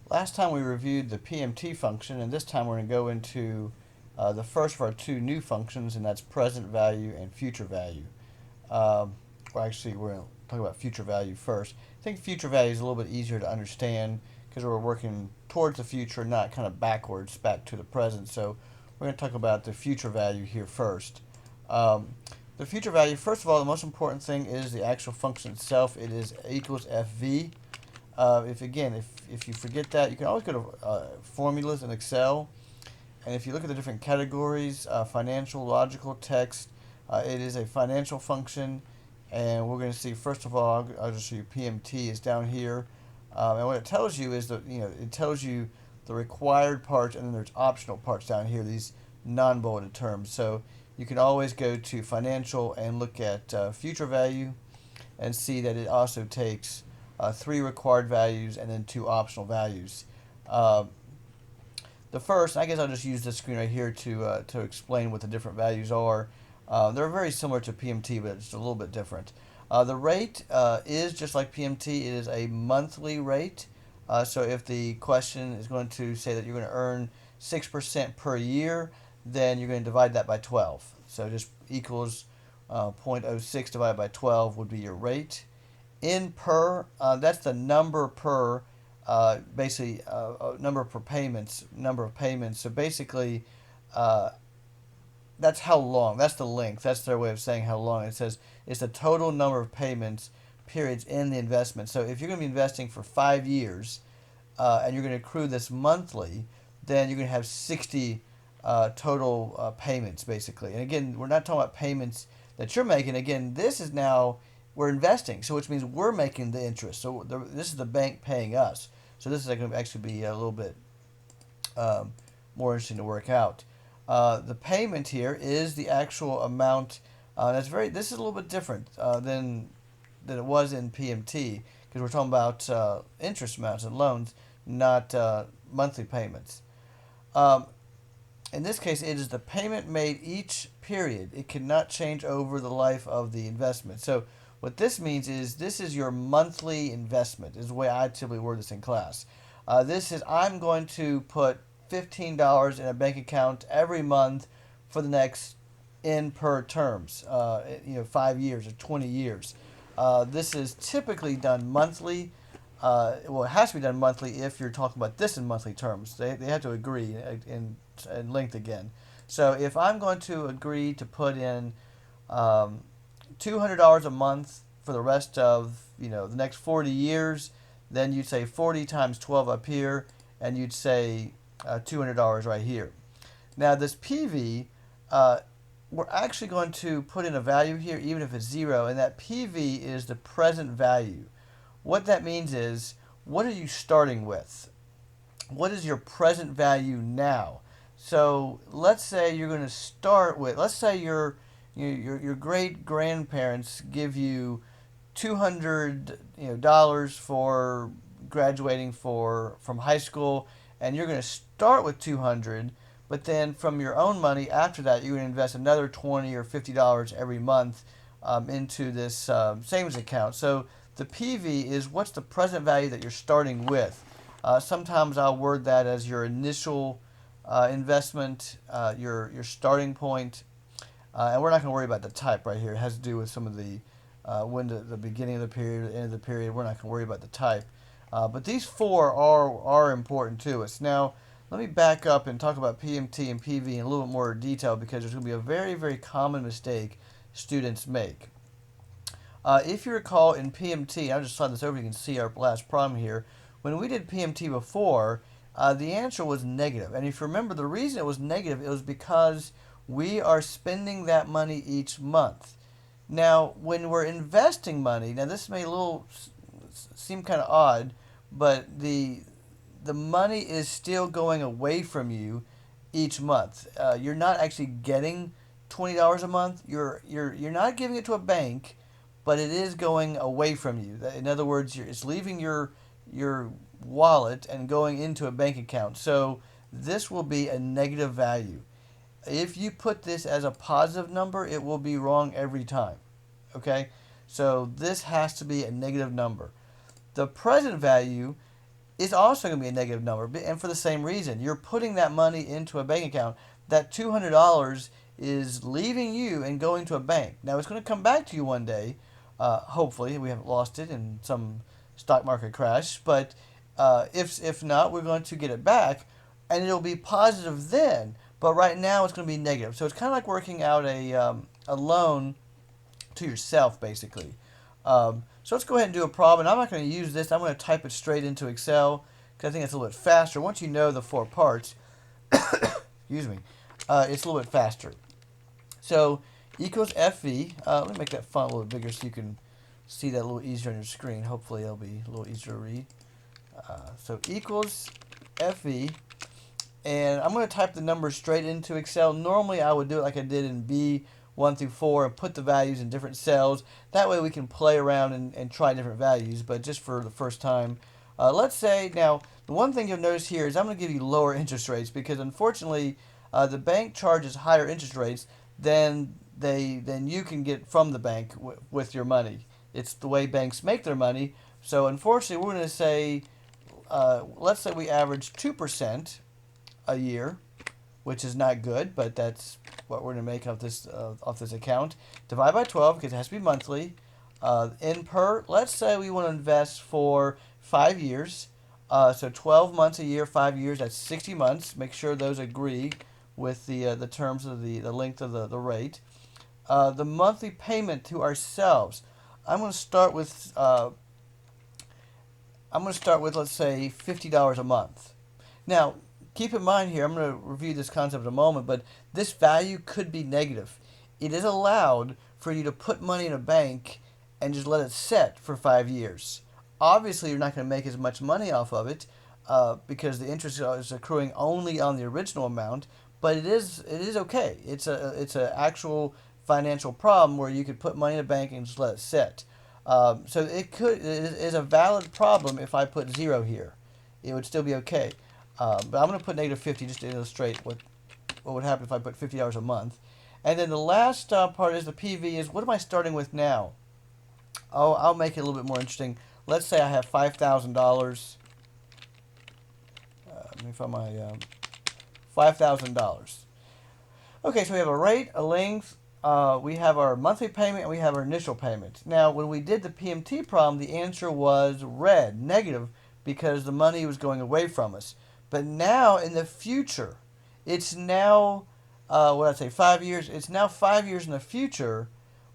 Last time we reviewed the PMT function, and this time we're going to go into the first of our two new functions, and that's present value and future value. Well, actually, we're going to talk about future value first. I think future value is a little bit easier to understand because we're working towards the future, not kind of backwards, back to the present. So we're going to talk about the future value here first. Um, the future value, first of all, the most important thing is the actual function itself. It is equals FV. If you forget that, you can always go to formulas in Excel, and if you look at the different categories, financial, logical, text, it is a financial function, and we're going to see first of all, I'll just show you PMT is down here, and what it tells you is that it tells you the required parts, and then there's optional parts down here. These non-bulleted terms. So you can always go to financial and look at future value, and see that it also takes three required values and then two optional values. Uh, the first, I guess I'll just use this screen right here to explain what the different values are. They're very similar to PMT, but it's a little bit different. The rate is just like PMT. It is a monthly rate. So if the question is going to say that you're going to earn 6% per year, then you're going to divide that by 12. So just equals 0.06 divided by 12 would be your rate. In per, that's the number per, basically number per payments, number of payments. So basically, uh, that's how long. That's the length. That's their way of saying how long. It says it's the total number of payments periods in the investment. So if you're going to be investing for 5 years, and you're going to accrue this monthly, then you're going to have 60 total payments basically. And again, we're not talking about payments that you're making. Again, this is now we're investing, so which means we're making the interest. So this is the bank paying us. So this is going to actually be a little bit um, more interesting to work out. The payment here is the actual amount. That's very. This is a little bit different than it was in PMT because we're talking about interest amounts and loans, not monthly payments. Um, in this case, it is the payment made each period. It cannot change over the life of the investment. So what this means is this is your monthly investment, is the way I typically word this in class. This is I'm going to put $15 in a bank account every month for the next in per terms, 5 years or 20 years. This is typically done monthly. Well, it has to be done monthly if you're talking about this in monthly terms. They have to agree in length again. So if I'm going to agree to put in $200 a month for the rest of the next 40 years, then you'd say 40 times 12 up here, and you'd say $200 right here. Now this PV, we're actually going to put in a value here even if it's zero, and that PV is the present value. What that means is, what are you starting with? What is your present value now? So let's say you're going to start with, let's say your great grandparents give you $200 for graduating from high school, and you're going to start with 200, but then from your own money after that you're going to invest another 20 or $50 every month into this savings account. So the PV is what's the present value that you're starting with. Sometimes I'll word that as your initial investment, your starting point. And we're not going to worry about the type right here. It has to do with some of the when the beginning of the period, the end of the period. We're not going to worry about the type. But these four are important to us. Now, let me back up and talk about PMT and PV in a little bit more detail because there's going to be a very, very common mistake students make. If you recall in PMT, I'll just slide this over, you can see our last problem here. When we did PMT before, the answer was negative. And if you remember, the reason it was negative, it was because we are spending that money each month. Now, when we're investing money, now this may seem kind of odd, but the money is still going away from you each month. You're not actually getting $20 a month. You're not giving it to a bank, but it is going away from you. In other words, it's leaving your wallet and going into a bank account. So this will be a negative value. If you put this as a positive number, it will be wrong every time. Okay? So this has to be a negative number. The present value is also going to be a negative number. And for the same reason, you're putting that money into a bank account. That $200 is leaving you and going to a bank. Now, it's going to come back to you one day. Hopefully, we haven't lost it in some stock market crash. But if not, we're going to get it back, and it'll be positive then. But right now, it's going to be negative. So it's kind of like working out a loan to yourself, basically. So let's go ahead and do a problem. And I'm not going to use this. I'm going to type it straight into Excel because I think it's a little bit faster. Once you know the four parts, excuse me, it's a little bit faster. So equals FV. Let me make that font a little bigger so you can see that a little easier on your screen. Hopefully it'll be a little easier to read. So equals FV. And I'm going to type the numbers straight into Excel. Normally I would do it like I did in B1 through 4 and put the values in different cells. That way we can play around and try different values. But just for the first time, let's say, now, the one thing you'll notice here is I'm going to give you lower interest rates because unfortunately the bank charges higher interest rates than you can get from the bank with your money. It's the way banks make their money. So unfortunately we're going to say, let's say we average 2% a year, which is not good, but that's what we're going to make off this account. Divide by 12 because it has to be monthly. Let's say we want to invest for 5 years. So 12 months a year, 5 years, that's 60 months. Make sure those agree with the terms of the length of the rate. The monthly payment to ourselves. I'm going to start with let's say $50 a month. Now, keep in mind here, I'm going to review this concept in a moment, but this value could be negative. It is allowed for you to put money in a bank and just let it set for 5 years. Obviously, you're not going to make as much money off of it because the interest is accruing only on the original amount, but it is okay. It's a actual financial problem where you could put money in a bank and just let it set. So it is a valid problem if I put 0 here. It would still be okay. But I'm going to put negative 50 just to illustrate what would happen if I put $50 a month. And then the last part is the PV is what am I starting with now? Oh, I'll make it a little bit more interesting. Let's say I have $5,000. Let me find my $5,000. Okay, so we have a rate, a length, we have our monthly payment, and we have our initial payment. Now, when we did the PMT problem, the answer was red, negative, because the money was going away from us. But now, in the future, it's now, 5 years? It's now 5 years in the future.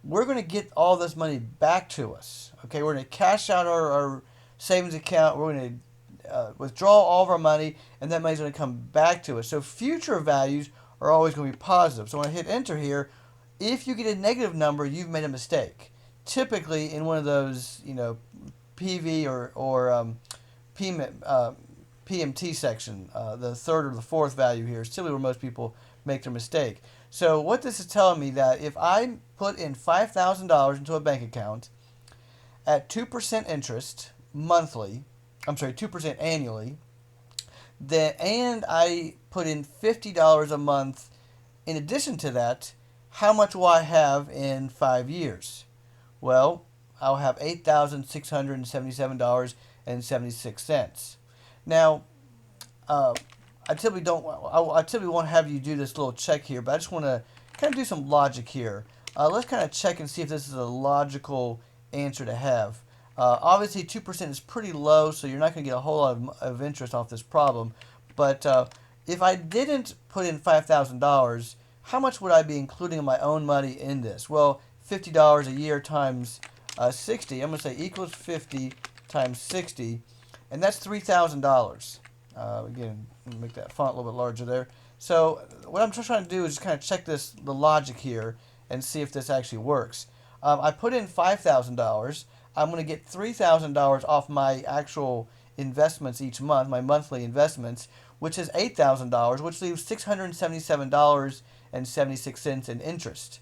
We're going to get all this money back to us. Okay, we're going to cash out our savings account. We're going to withdraw all of our money, and that money's going to come back to us. So future values are always going to be positive. So when I hit enter here, if you get a negative number, you've made a mistake. Typically, in one of those, PV or PMT section, the third or the fourth value here is typically where most people make their mistake. So what this is telling me that if I put in $5,000 into a bank account at 2% interest monthly, 2% annually, and I put in $50 a month in addition to that, how much will I have in 5 years? Well, I'll have $8,677.76. Now, I typically won't have you do this little check here, but I just want to kind of do some logic here. Let's kind of check and see if this is a logical answer to have. Obviously, 2% is pretty low, so you're not going to get a whole lot of interest off this problem. But if I didn't put in $5,000, how much would I be including of my own money in this? Well, $50 a year times 60, I'm going to say equals 50 times 60, and that's $3,000. Again, make that font a little bit larger there. So what I'm just trying to do is just kind of check the logic here and see if this actually works. I put in $5,000. I'm going to get $3,000 off my actual investments each month, my monthly investments, which is $8,000, which leaves $677.76 in interest.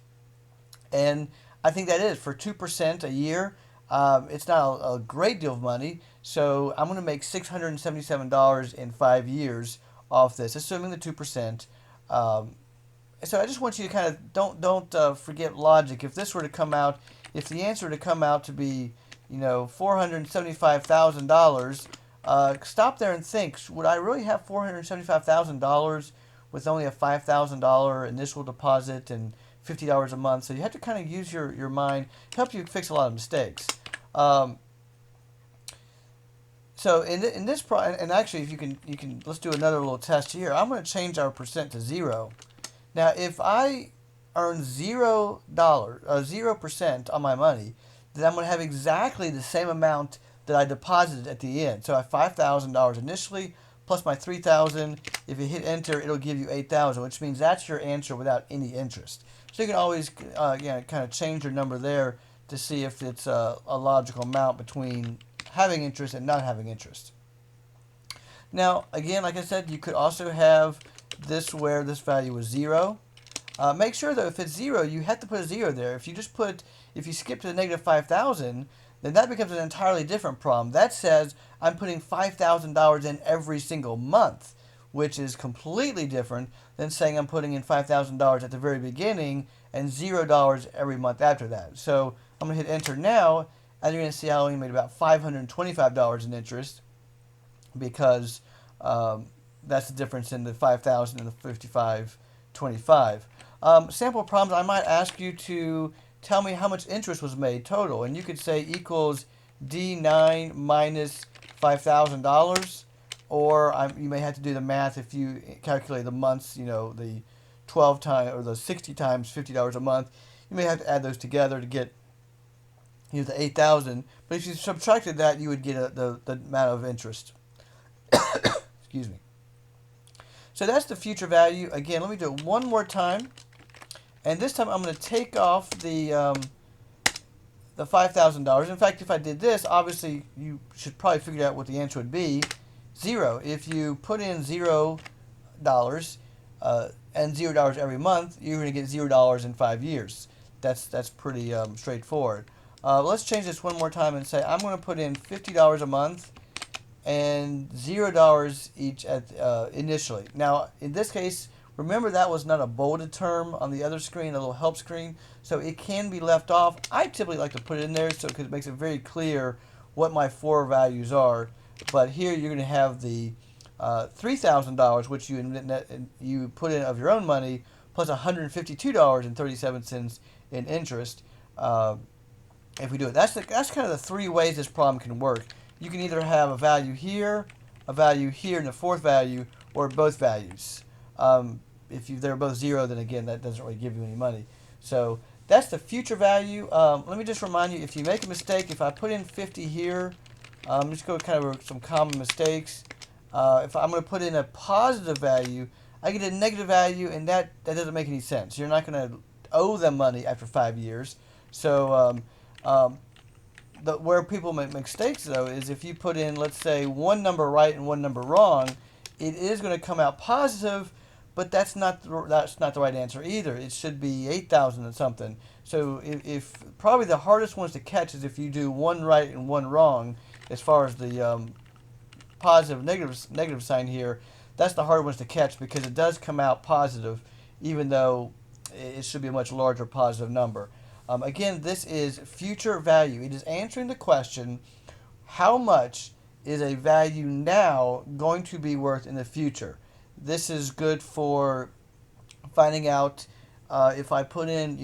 And I think that is, for 2% a year, it's not a great deal of money, so I'm going to make $677 in 5 years off this, assuming the 2%. So I just want you to kind of don't forget logic. If this were to come out, if the answer were to come out to be, $475,000, stop there and think, would I really have $475,000 with only a $5,000 initial deposit and $50 a month? So you have to kind of use your mind, help you fix a lot of mistakes. Um, so in this and actually, if you can let's do another little test here. I'm going to change our percent to 0. Now, if I earn $0, 0% on my money, then I'm going to have exactly the same amount that I deposited at the end. So I have $5,000 initially plus my $3,000. If you hit enter, it'll give you $8,000, which means that's your answer without any interest. So you can always kind of change your number there to see if it's a logical amount between having interest and not having interest. Now, again, like I said, you could also have this where this value is 0. Make sure though, if it's 0, you have to put a 0 there. If you skip to the negative 5,000, then that becomes an entirely different problem. That says I'm putting $5,000 in every single month, which is completely different than saying I'm putting in $5,000 at the very beginning and $0 every month after that. So I'm going to hit enter now, and you're going to see I only made about $525 in interest because that's the difference in the 5,000 and the 5525. Sample problems, I might ask you to tell me how much interest was made total, and you could say equals D9 minus $5,000, or you may have to do the math if you calculate the months, the 12 times or the 60 times $50 a month. You may have to add those together to get the 8,000. But if you subtracted that, you would get the amount of interest. Excuse me. So that's the future value. Again, let me do it one more time. And this time I'm going to take off the $5,000. In fact, if I did this, obviously you should probably figure out what the answer would be. 0. If you put in $0 and $0 every month, you're going to get $0 in 5 years. That's pretty straightforward. Let's change this one more time and say I'm going to put in $50 a month and $0 each initially. Now, in this case, remember that was not a bolded term on the other screen, a little help screen, so it can be left off. I typically like to put it in there because it makes it very clear what my 4 values are. But here you're going to have the $3,000, which you put in of your own money, plus $152.37 in interest. If we do it, that's kind of the 3 ways this problem can work. You can either have a value here, and the 4th value, or both values. If they're both 0, then again, that doesn't really give you any money. So that's the future value. Let me just remind you, if you make a mistake, if I put in 50 here, just go kind of some common mistakes. If I'm going to put in a positive value, I get a negative value, and that doesn't make any sense. You're not going to owe them money after 5 years. So where people make mistakes, though, is if you put in, let's say, one number right and one number wrong, it is going to come out positive, but that's not the right answer either. It should be 8,000 and something. So if probably the hardest ones to catch is if you do one right and one wrong, as far as the positive negative sign here. That's the hard ones to catch because it does come out positive, even though it should be a much larger positive number. Again, this is future value. It is answering the question, how much is a value now going to be worth in the future? This is good for finding out if I put in,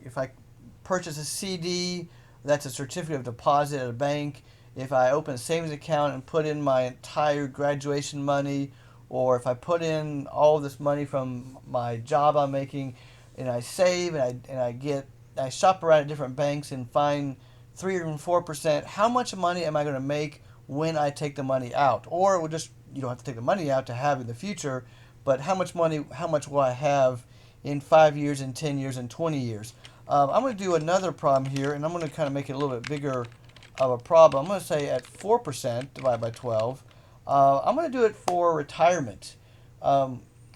if I purchase a CD, that's a certificate of deposit at a bank. If I open a savings account and put in my entire graduation money, or if I put in all this money from my job I'm making, and I save and I shop around at different banks and find 3 or 4%, how much money am I going to make when I take the money out? Or you don't have to take the money out to have in the future, but how much will I have in 5 years, in 10 years, and 20 years? I'm going to do another problem here, and I'm going to kind of make it a little bit bigger of a problem. I'm going to say at 4% divided by 12. I'm going to do it for retirement.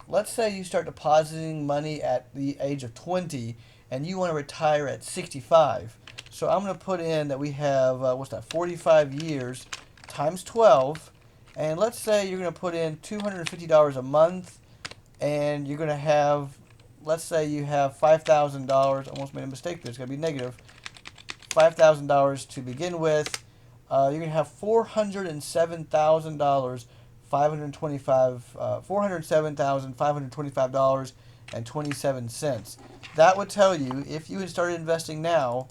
Let's say you start depositing money at the age of 20 and you want to retire at 65. So I'm going to put in that we have, 45 years times 12. And let's say you're going to put in $250 a month, and you're going to have, let's say you have $5,000. Almost made a mistake there. It's going to be negative. $5,000 to begin with. you're going to have $407,000, $407,525.27. That would tell you, if you had started investing now,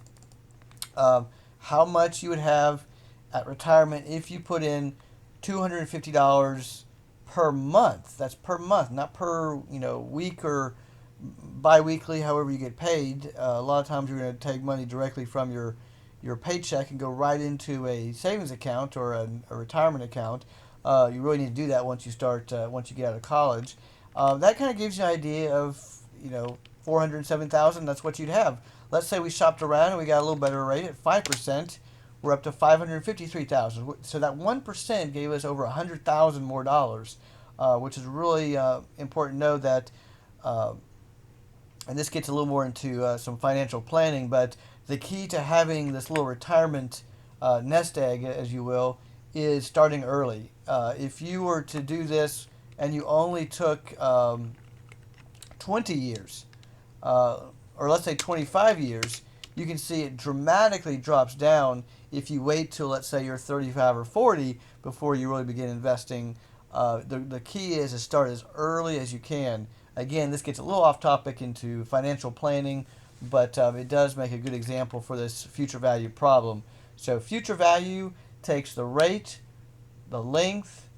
how much you would have at retirement if you put in $250 per month. That's per month, not per week or bi-weekly, however you get paid. A lot of times you're going to take money directly from your paycheck and go right into a savings account or a retirement account. You really need to do that once you get out of college. That kind of gives you an idea of 407,000. That's what you'd have. Let's say we shopped around and we got a little better rate at 5%. We're up to 553,000. So that 1% gave us over 100,000 more dollars, which is really important to know that. And this gets a little more into some financial planning, but the key to having this little retirement nest egg, as you will, is starting early. If you were to do this and you only took 20 years, or let's say 25 years, you can see it dramatically drops down if you wait till, let's say, you're 35 or 40 before you really begin investing. The key is to start as early as you can. Again, this gets a little off topic into financial planning, but it does make a good example for this future value problem. So future value takes the rate, the length,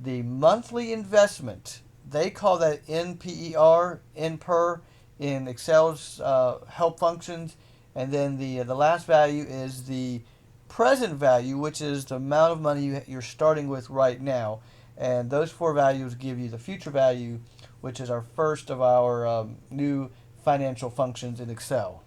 the monthly investment. They call that NPER, NPER, in Excel's help functions. And then the last value is the present value, which is the amount of money you're starting with right now. And those four values give you the future value, which is our first of our new financial functions in Excel.